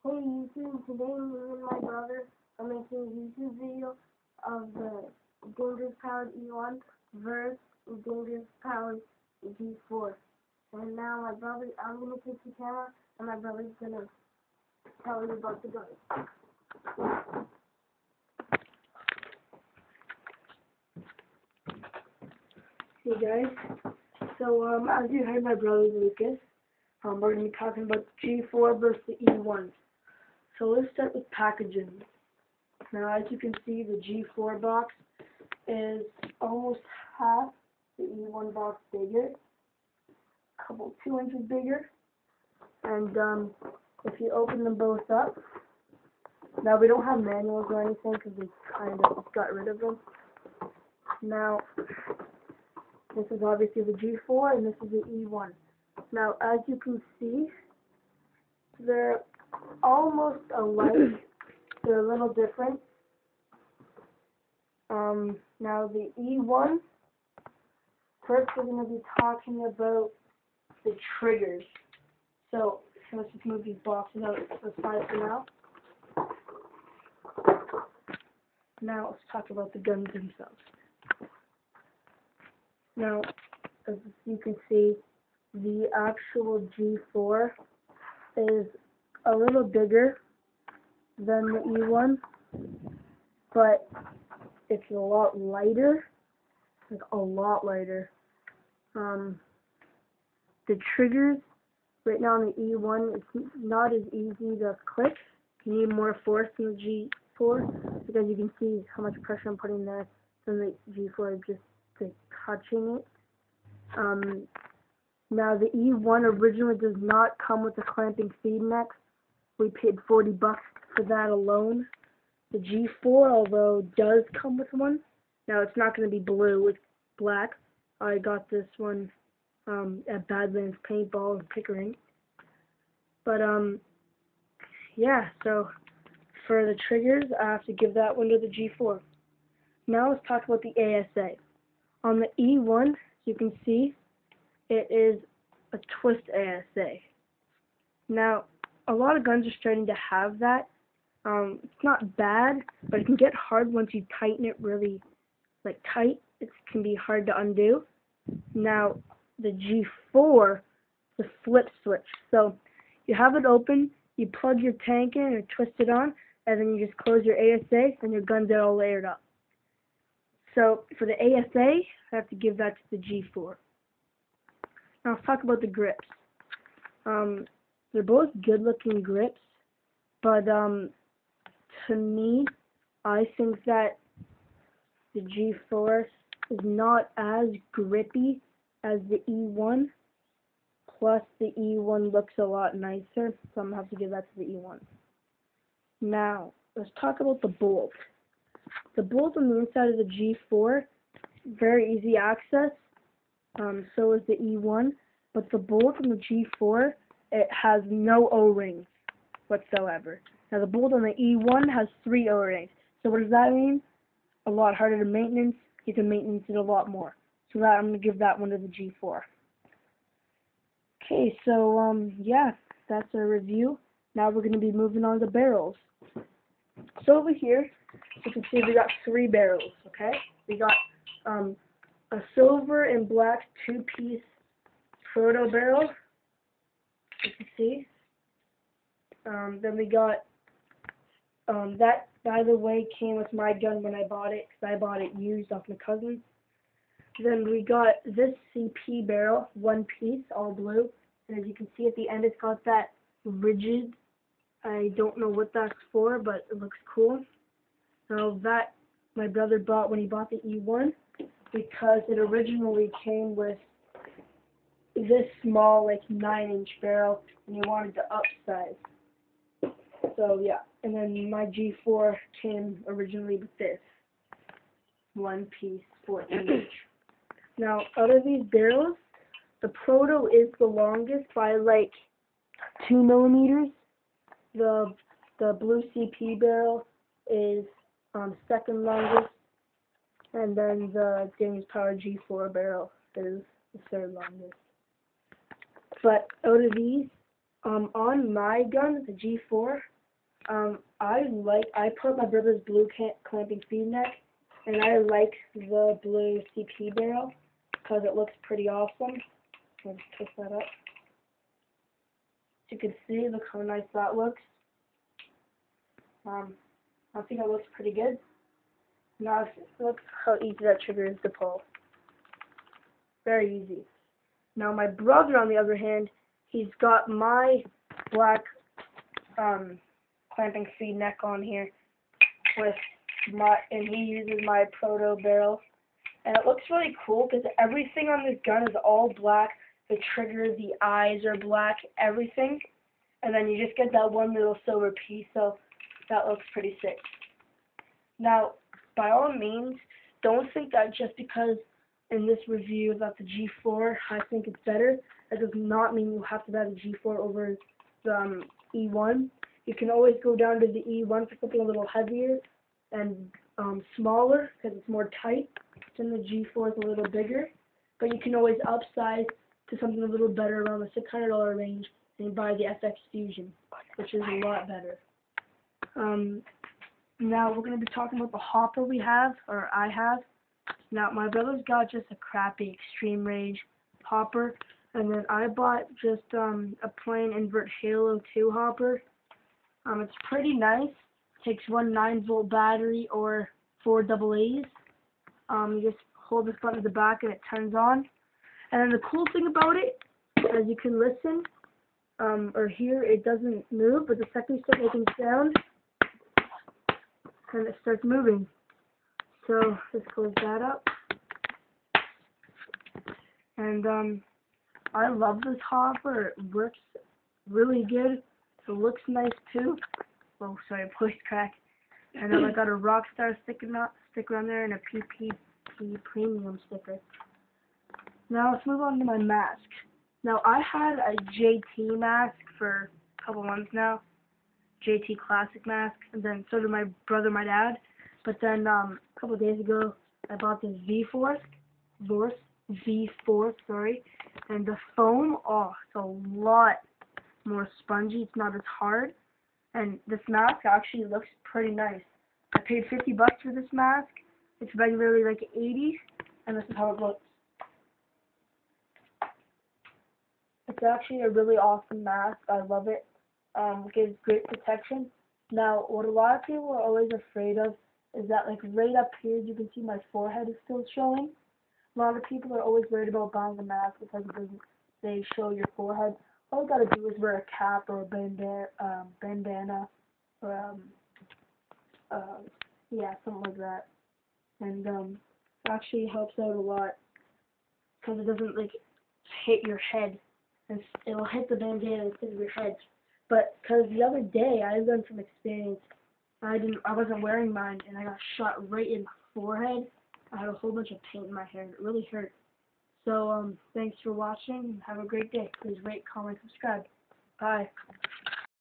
Hey YouTube, today me and my brother are making a YouTube video of the Dangerous Powered E1 versus Dangerous Powered G4. And now my brother, I'm going to take the camera and my brother's going to tell you about the gun. Hey guys, so as you heard my brother Lucas, we're going to be talking about the G4 versus the E1. So let's start with packaging. Now, as you can see, the G4 box is almost half the E1 box bigger, a couple 2 inches bigger. And if you open them both up, now we don't have manuals or anything because we kind of got rid of them. Now, this is obviously the G4 and this is the E1. Now, as you can see, they're almost alike. They're a little different. Now the E1, first we're going to be talking about the triggers. So let's just move these boxes out to the side for now. Now let's talk about the guns themselves. Now, as you can see, the actual G4 is a little bigger than the E1, but it's a lot lighter, like a lot lighter. The triggers right now on the E1, it's not as easy to click. You need more force in the G4 because you can see how much pressure I'm putting there than the G4 just like touching it. Now the E1 originally does not come with a clamping feed neck. We paid $40 for that alone. The G4, although, does come with one. Now, it's not going to be blue, it's black. I got this one at Badlands Paintball in Pickering. But, yeah, so for the triggers, I have to give that one to the G4. Now, let's talk about the ASA. On the E1, you can see it is a twist ASA. Now, a lot of guns are starting to have that. It's not bad, but it can get hard once you tighten it really tight. It can be hard to undo. Now, the G4, the flip switch. So you have it open, you plug your tank in or twist it on, and then you just close your ASA, and your guns are all layered up. So for the ASA, I have to give that to the G4. Now let's talk about the grips. They're both good-looking grips, but to me, I think that the G4 is not as grippy as the E1. Plus, the E1 looks a lot nicer, so I'm going to have to give that to the E1. Now, let's talk about the bolt. The bolt on the inside of the G4, very easy access. So is the E1, but the bolt on the G4, it has no O-rings whatsoever. Now the bolt on the E1 has 3 O-rings. So what does that mean? A lot harder to maintenance. You can maintenance it a lot more. So that I'm going to give that one to the G4. Okay, so yeah, that's our review. Now we're going to be moving on to barrels. So over here, you can see we got 3 barrels, okay? We got a silver and black 2-piece proto barrel. You can see. Then we got that, by the way, came with my gun when I bought it, because I bought it used off my cousin. Then we got this CP barrel, 1 piece, all blue. And as you can see at the end, it's got that rigid. I don't know what that's for, but it looks cool. Now that my brother bought when he bought the E1, because it originally came with this small, 9-inch barrel, and he wanted to upsize. So yeah, and then my G4 came originally with this 1-piece 14-inch. Now, out of these barrels, the Proto is the longest by 2 millimeters. The blue CP barrel is second longest, and then the Dangerous Powered G4 barrel is the 3rd longest. But out of these, on my gun, the G4, I put my brother's blue clamping feed neck, and I like the blue CP barrel because it looks pretty awesome. Let's twist that up. As you can see, look how nice that looks. I think it looks pretty good. Now look how easy that trigger is to pull. Very easy. Now my brother, on the other hand, he's got my black clamping feed neck on here and he uses my proto barrel, and it looks really cool because everything on this gun is all black. The trigger, the eyes are black, everything, and then you just get that one little silver piece, so that looks pretty sick. Now, by all means, don't think that just because in this review about the G4 I think it's better, that does not mean you have to buy the G4 over the E1. You can always go down to the E1 for something a little heavier and smaller because it's more tight. Then the G4 is a little bigger, but you can always upsize to something a little better around the $600 range and buy the FX Fusion, which is a lot better. Now we're going to be talking about the hopper we have, or I have. Now my brother's got just a crappy Extreme Range hopper, and then I bought just a plain invert Halo 2 hopper. It's pretty nice. Takes one 9-volt battery or 4 AA's. You just hold this button at the back and it turns on. And then the cool thing about it, as you can listen or hear, it doesn't move, but the second you start making sound, and it starts moving. So just close that up. And I love this hopper. It works really good. It looks nice too. Oh, sorry, voice crack. And then I got a Rockstar sticker on there and a PPP Premium sticker. Now let's move on to my mask. Now I had a JT mask for a couple months now. JT Classic mask, and then so did my brother, my dad. But then a couple of days ago, I bought this V4, sorry, and the foam, oh, it's a lot more spongy. It's not as hard, and this mask actually looks pretty nice. I paid $50 for this mask. It's regularly like $80, and this is how it looks. It's actually a really awesome mask. I love it. Gives great protection. Now, what a lot of people are always afraid of is that, like, right up here, you can see my forehead is still showing. A lot of people are always worried about buying a mask because it doesn't, they show your forehead. All you gotta do is wear a cap or a bandana, or, yeah, something like that. And, it actually helps out a lot because it doesn't, like, hit your head. And it'll hit the bandana instead of your head. But because the other day I learned from experience, I wasn't wearing mine and I got shot right in my forehead. I had a whole bunch of paint in my hair and it really hurt. So thanks for watching and have a great day. Please rate, comment, subscribe. Bye.